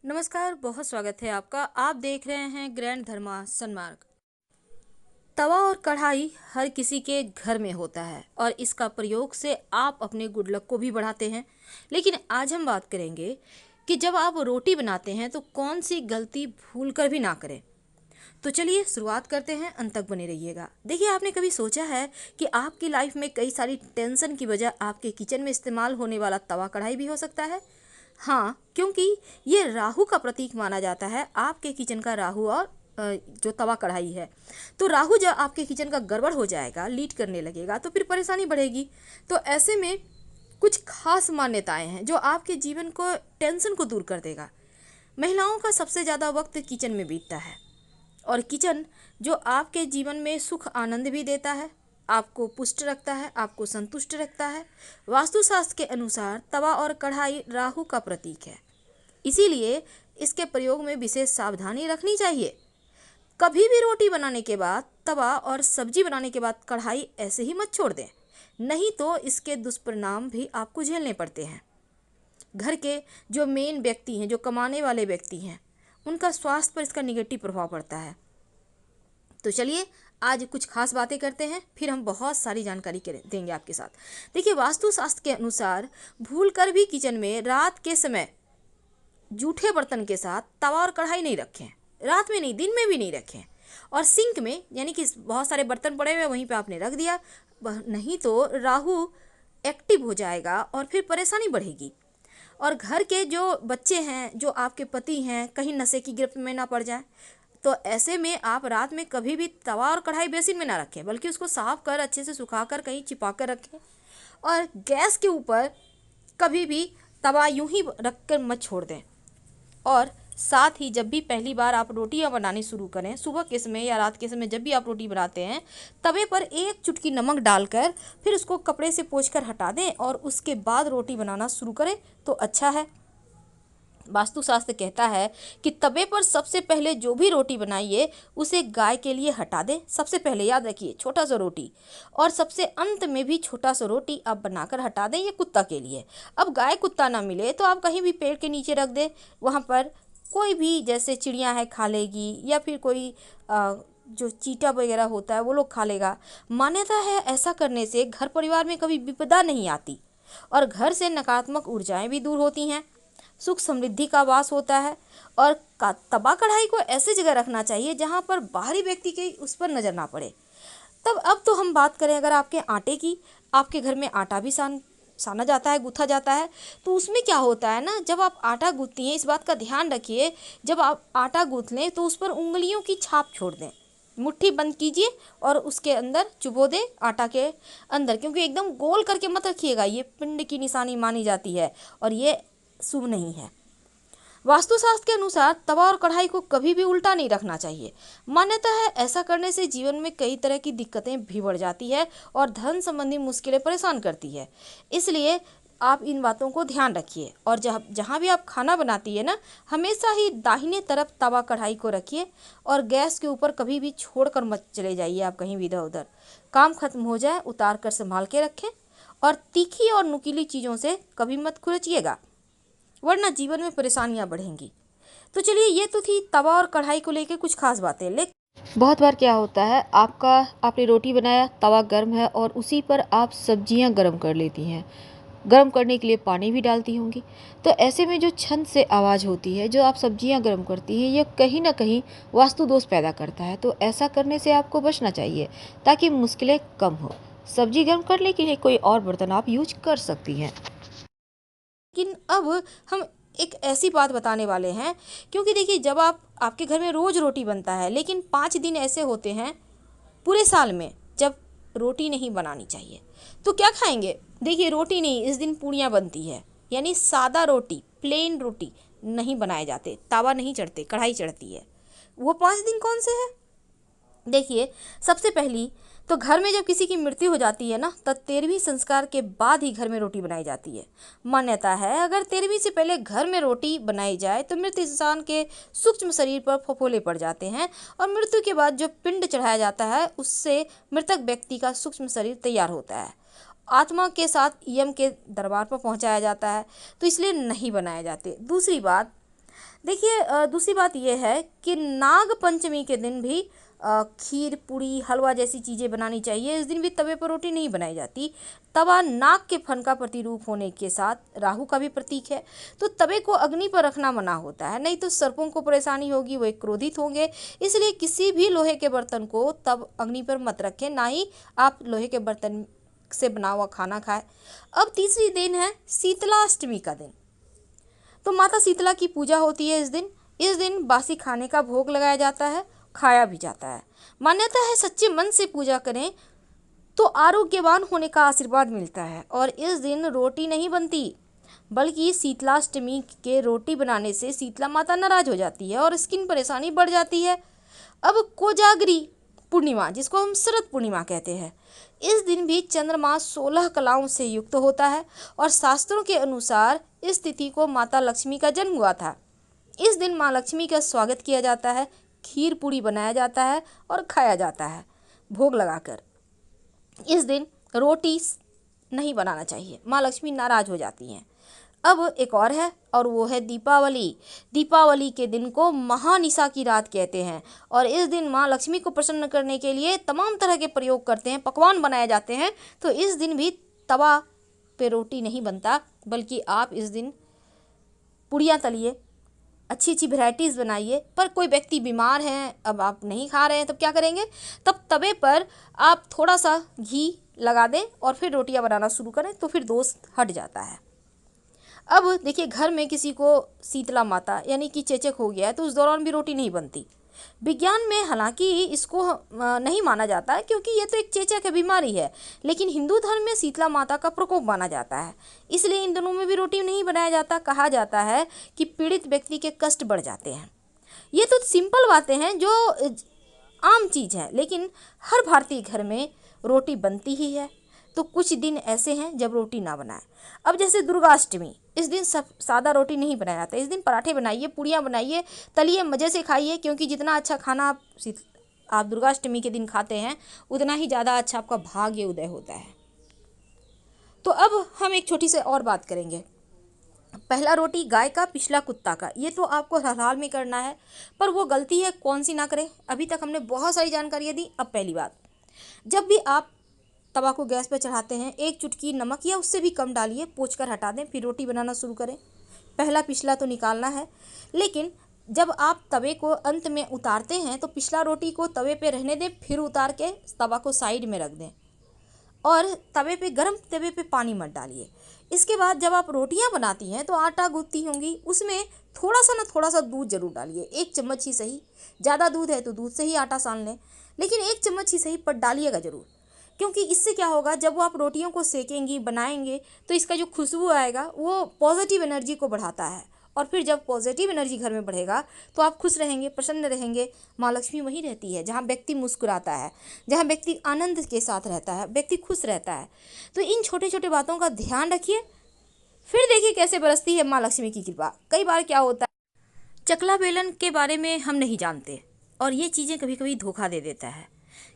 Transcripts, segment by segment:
नमस्कार, बहुत स्वागत है आपका। आप देख रहे हैं ग्रैंड धर्मा सन्मार्ग। तवा और कढ़ाई हर किसी के घर में होता है और इसका प्रयोग से आप अपने गुड लक को भी बढ़ाते हैं। लेकिन आज हम बात करेंगे कि जब आप रोटी बनाते हैं तो कौन सी गलती भूल कर भी ना करें। तो चलिए शुरुआत करते हैं, अंत तक बने रहिएगा। देखिए, आपने कभी सोचा है कि आपकी लाइफ में कई सारी टेंशन की वजह आपके किचन में इस्तेमाल होने वाला तवा कढ़ाई भी हो सकता है। हाँ, क्योंकि ये राहु का प्रतीक माना जाता है, आपके किचन का राहु और जो तवा कढ़ाई है। तो राहु जब आपके किचन का गड़बड़ हो जाएगा, लीड करने लगेगा, तो फिर परेशानी बढ़ेगी। तो ऐसे में कुछ खास मान्यताएं हैं जो आपके जीवन को टेंशन को दूर कर देगा। महिलाओं का सबसे ज़्यादा वक्त किचन में बीतता है और किचन जो आपके जीवन में सुख आनंद भी देता है, आपको पुष्ट रखता है, आपको संतुष्ट रखता है। वास्तुशास्त्र के अनुसार तवा और कढ़ाई राहु का प्रतीक है, इसीलिए इसके प्रयोग में विशेष सावधानी रखनी चाहिए। कभी भी रोटी बनाने के बाद तवा और सब्जी बनाने के बाद कढ़ाई ऐसे ही मत छोड़ दें, नहीं तो इसके दुष्परिणाम भी आपको झेलने पड़ते हैं। घर के जो मेन व्यक्ति हैं, जो कमाने वाले व्यक्ति हैं, उनका स्वास्थ्य पर इसका निगेटिव प्रभाव पड़ता है। तो चलिए आज कुछ खास बातें करते हैं, फिर हम बहुत सारी जानकारी देंगे आपके साथ। देखिए, वास्तुशास्त्र के अनुसार भूलकर भी किचन में रात के समय जूठे बर्तन के साथ तवा और कढ़ाई नहीं रखें। रात में नहीं, दिन में भी नहीं रखें। और सिंक में, यानी कि बहुत सारे बर्तन पड़े हुए वहीं पे आपने रख दिया, नहीं तो राहु एक्टिव हो जाएगा और फिर परेशानी बढ़ेगी। और घर के जो बच्चे हैं, जो आपके पति हैं, कहीं नशे की गिरफ्त में ना पड़ जाएं। तो ऐसे में आप रात में कभी भी तवा और कढ़ाई बेसिन में ना रखें, बल्कि उसको साफ कर अच्छे से सुखा कर कहीं छिपा कर रखें। और गैस के ऊपर कभी भी तवा यूं ही रख कर मत छोड़ दें। और साथ ही जब भी पहली बार आप रोटियां बनानी शुरू करें, सुबह के समय या रात के समय, जब भी आप रोटी बनाते हैं, तवे पर एक चुटकी नमक डालकर फिर उसको कपड़े से पोंछकर हटा दें और उसके बाद रोटी बनाना शुरू करें तो अच्छा है। वास्तुशास्त्र कहता है कि तवे पर सबसे पहले जो भी रोटी बनाइए उसे गाय के लिए हटा दें। सबसे पहले याद रखिए, छोटा सा रोटी, और सबसे अंत में भी छोटा सा रोटी आप बनाकर हटा दें, ये कुत्ता के लिए। अब गाय कुत्ता ना मिले तो आप कहीं भी पेड़ के नीचे रख दें, वहाँ पर कोई भी जैसे चिड़िया है खा लेगी, या फिर कोई जो चींटा वगैरह होता है वो लोग खा लेगा। मान्यता है ऐसा करने से घर परिवार में कभी विपदा नहीं आती और घर से नकारात्मक ऊर्जाएं भी दूर होती हैं, सुख समृद्धि का वास होता है। और तवा कढ़ाई को ऐसी जगह रखना चाहिए जहाँ पर बाहरी व्यक्ति की उस पर नज़र ना पड़े। तब अब तो हम बात करें अगर आपके आटे की, आपके घर में आटा भी साना जाता है, गूँथा जाता है, तो उसमें क्या होता है ना, जब आप आटा गूँथती हैं, इस बात का ध्यान रखिए, जब आप आटा गूँथ लें तो उस पर उंगलियों की छाप छोड़ दें। मुट्ठी बंद कीजिए और उसके अंदर चुबो दें आटा के अंदर, क्योंकि एकदम गोल करके मत रखिएगा, ये पिंड की निशानी मानी जाती है और ये शुभ नहीं है। वास्तुशास्त्र के अनुसार तवा और कढ़ाई को कभी भी उल्टा नहीं रखना चाहिए। मान्यता है ऐसा करने से जीवन में कई तरह की दिक्कतें भी बढ़ जाती है और धन संबंधी मुश्किलें परेशान करती है। इसलिए आप इन बातों को ध्यान रखिए। और जहाँ भी आप खाना बनाती है ना, हमेशा ही दाहिने तरफ तवा कढ़ाई को रखिए और गैस के ऊपर कभी भी छोड़ कर मत चले जाइए आप कहीं भी इधर उधर। काम खत्म हो जाए उतार कर संभाल के रखें और तीखी और नुकीली चीज़ों से कभी मत खुरचिएगा, वरना जीवन में परेशानियां बढ़ेंगी। तो चलिए, ये तो थी तवा और कढ़ाई को लेकर कुछ खास बातें। लेकिन बहुत बार क्या होता है, आपने रोटी बनाया, तवा गर्म है और उसी पर आप सब्जियां गर्म कर लेती हैं, गर्म करने के लिए पानी भी डालती होंगी। तो ऐसे में जो छन से आवाज़ होती है, जो आप सब्जियां गर्म करती हैं, ये कहीं ना कहीं वास्तु दोष पैदा करता है। तो ऐसा करने से आपको बचना चाहिए ताकि मुश्किलें कम हो। सब्जी गर्म करने के लिए कोई और बर्तन आप यूज कर सकती हैं। लेकिन अब हम एक ऐसी बात बताने वाले हैं, क्योंकि देखिए, जब आपके घर में रोज़ रोटी बनता है, लेकिन 5 दिन ऐसे होते हैं पूरे साल में जब रोटी नहीं बनानी चाहिए, तो क्या खाएंगे? देखिए, रोटी नहीं, इस दिन पूड़ियाँ बनती है, यानी सादा रोटी, प्लेन रोटी नहीं बनाए जाते, तावा नहीं चढ़ते, कढ़ाई चढ़ती है। वो 5 दिन कौन से हैं? देखिए, सबसे पहली तो घर में जब किसी की मृत्यु हो जाती है ना, तब 13वीं संस्कार के बाद ही घर में रोटी बनाई जाती है। मान्यता है अगर 13वीं से पहले घर में रोटी बनाई जाए तो मृत इंसान के सूक्ष्म शरीर पर फफोले पड़ जाते हैं और मृत्यु के बाद जो पिंड चढ़ाया जाता है उससे मृतक व्यक्ति का सूक्ष्म शरीर तैयार होता है, आत्मा के साथ यम के दरबार पर पहुंचाया जाता है, तो इसलिए नहीं बनाए जाते। दूसरी बात, देखिए दूसरी बात यह है कि नाग पंचमी के दिन भी खीर पूड़ी हलवा जैसी चीज़ें बनानी चाहिए। इस दिन भी तवे पर रोटी नहीं बनाई जाती। तवा नाग के फन का प्रतिरूप होने के साथ राहु का भी प्रतीक है, तो तवे को अग्नि पर रखना मना होता है, नहीं तो सर्पों को परेशानी होगी, वो क्रोधित होंगे। इसलिए किसी भी लोहे के बर्तन को तब अग्नि पर मत रखें, ना ही आप लोहे के बर्तन से बना हुआ खाना खाएं। अब तीसरी दिन है शीतलाष्टमी का दिन, तो माता शीतला की पूजा होती है। इस दिन बासी खाने का भोग लगाया जाता है, खाया भी जाता है। मान्यता है सच्चे मन से पूजा करें तो आरोग्यवान होने का आशीर्वाद मिलता है। और इस दिन रोटी नहीं बनती, बल्कि शीतलाष्टमी के रोटी बनाने से शीतला माता नाराज हो जाती है और स्किन परेशानी बढ़ जाती है। अब कोजागरी पूर्णिमा, जिसको हम शरद पूर्णिमा कहते हैं, इस दिन भी चंद्रमा 16 कलाओं से युक्त होता है और शास्त्रों के अनुसार इस तिथि को माता लक्ष्मी का जन्म हुआ था। इस दिन माँ लक्ष्मी का स्वागत किया जाता है, खीर पूड़ी बनाया जाता है और खाया जाता है भोग लगाकर। इस दिन रोटी नहीं बनाना चाहिए, माँ लक्ष्मी नाराज हो जाती हैं। अब एक और है, और वो है दीपावली। दीपावली के दिन को महानिशा की रात कहते हैं और इस दिन माँ लक्ष्मी को प्रसन्न करने के लिए तमाम तरह के प्रयोग करते हैं, पकवान बनाए जाते हैं। तो इस दिन भी तवा पे रोटी नहीं बनता, बल्कि आप इस दिन पूड़ियाँ तलिए, अच्छी अच्छी वैरायटीज़ बनाइए। पर कोई व्यक्ति बीमार हैं, अब आप नहीं खा रहे हैं, तब क्या करेंगे? तब तवे पर आप थोड़ा सा घी लगा दें और फिर रोटियां बनाना शुरू करें, तो फिर दोष हट जाता है। अब देखिए, घर में किसी को शीतला माता यानी कि चेचक हो गया है, तो उस दौरान भी रोटी नहीं बनती। विज्ञान में हालांकि इसको नहीं माना जाता है, क्योंकि ये तो एक चेचक है, बीमारी है, लेकिन हिंदू धर्म में शीतला माता का प्रकोप माना जाता है, इसलिए इन दिनों में भी रोटी नहीं बनाया जाता। कहा जाता है कि पीड़ित व्यक्ति के कष्ट बढ़ जाते हैं। ये तो सिंपल बातें हैं जो आम चीज़ है, लेकिन हर भारतीय घर में रोटी बनती ही है। तो कुछ दिन ऐसे हैं जब रोटी ना बनाए। अब जैसे दुर्गाष्टमी, इस दिन सब सादा रोटी नहीं बनाया जाता। इस दिन पराठे बनाइए, पूड़ियाँ बनाइए, तलिए, मज़े से खाइए, क्योंकि जितना अच्छा खाना आप दुर्गाष्टमी के दिन खाते हैं, उतना ही ज़्यादा अच्छा आपका भाग्य उदय होता है। तो अब हम एक छोटी सी और बात करेंगे। पहला रोटी गाय का, पिछला कुत्ता का, ये तो आपको हर हाल में करना है। पर वो गलती है कौन सी ना करें? अभी तक हमने बहुत सारी जानकारियाँ दी। अब पहली बात, जब भी आप तवा को गैस पर चढ़ाते हैं, एक चुटकी नमक या उससे भी कम डालिए, पोंछ कर हटा दें, फिर रोटी बनाना शुरू करें। पहला पिछला तो निकालना है, लेकिन जब आप तवे को अंत में उतारते हैं तो पिछला रोटी को तवे पे रहने दें, फिर उतार के तवा को साइड में रख दें और तवे पे, गरम तवे पे पानी मत डालिए। इसके बाद जब आप रोटियां बनाती हैं तो आटा गूंथती होंगी, उसमें थोड़ा सा दूध जरूर डालिए, 1 चम्मच ही सही। ज़्यादा दूध है तो दूध से ही आटा सान लें, लेकिन 1 चम्मच ही सही, पर डालिएगा ज़रूर। क्योंकि इससे क्या होगा, जब वो आप रोटियों को सेकेंगी, बनाएंगे, तो इसका जो खुशबू आएगा वो पॉजिटिव एनर्जी को बढ़ाता है। और फिर जब पॉजिटिव एनर्जी घर में बढ़ेगा तो आप खुश रहेंगे, प्रसन्न रहेंगे। माँ लक्ष्मी वहीं रहती है जहाँ व्यक्ति मुस्कुराता है, जहाँ व्यक्ति आनंद के साथ रहता है, व्यक्ति खुश रहता है। तो इन छोटे छोटे बातों का ध्यान रखिए, फिर देखिए कैसे बरसती है माँ लक्ष्मी की कृपा। कई बार क्या होता है, चकला बेलन के बारे में हम नहीं जानते और ये चीज़ें कभी कभी धोखा दे देता है,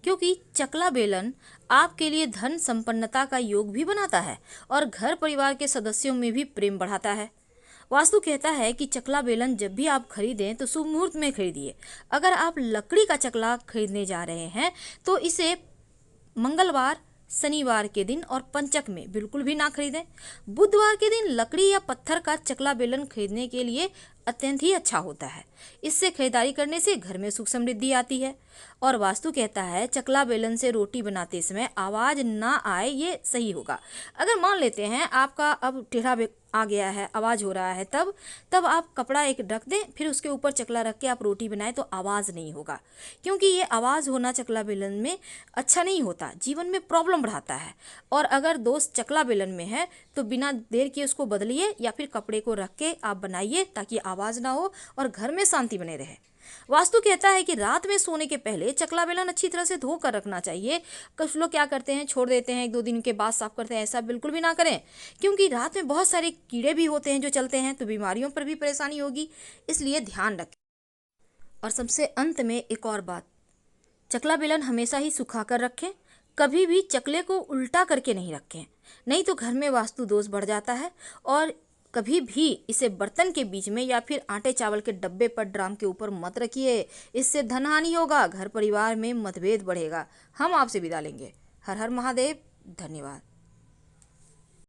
क्योंकि चकला बेलन आपके लिए धन संपन्नता का योग भी बनाता है और घर परिवार के सदस्यों में भी प्रेम बढ़ाता है। वास्तु कहता है कि चकला बेलन जब भी आप खरीदें तो शुभ मुहूर्त में खरीदिए। अगर आप लकड़ी का चकला खरीदने जा रहे हैं तो इसे मंगलवार, शनिवार के दिन और पंचक में बिल्कुल भी ना खरीदें। बुधवार के दिन लकड़ी या पत्थर का चकला बेलन खरीदने के लिए अत्यंत ही अच्छा होता है। इससे खरीदारी करने से घर में सुख समृद्धि आती है। और वास्तु कहता है चकला बेलन से रोटी बनाते समय आवाज़ ना आए, ये सही होगा। अगर मान लेते हैं आपका अब टेढ़ा आ गया है, आवाज़ हो रहा है, तब आप कपड़ा एक रख दें, फिर उसके ऊपर चकला रख के आप रोटी बनाएं तो आवाज़ नहीं होगा, क्योंकि ये आवाज़ होना चकला बेलन में अच्छा नहीं होता, जीवन में प्रॉब्लम बढ़ाता है। और अगर दोस्त चकला बेलन में है तो बिना देर किए उसको बदलिए या फिर कपड़े को रख के आप बनाइए, ताकि आवाज़ ना हो और घर में शांति बने रहे। वास्तु कहता है कि रात में सोने के पहले चकला बेलन अच्छी तरह से धो कर रखना चाहिए। कुछ लोग क्या करते हैं, छोड़ देते हैं, 1-2 दिन के बाद साफ करते हैं। ऐसा बिल्कुल भी ना करें, क्योंकि रात में बहुत सारे कीड़े भी होते हैं जो चलते हैं, तो बीमारियों पर भी परेशानी होगी, इसलिए ध्यान रखें। और सबसे अंत में एक और बात, चकला बेलन हमेशा ही सुखा कर रखें, कभी भी चकले को उल्टा करके नहीं रखें, नहीं तो घर में वास्तु दोष बढ़ जाता है और कभी भी इसे बर्तन के बीच में या फिर आटे चावल के डब्बे पर ड्राम के ऊपर मत रखिए। इससे धन हानि होगा, घर परिवार में मतभेद बढ़ेगा। हम आपसे विदा लेंगे। हर हर महादेव। धन्यवाद।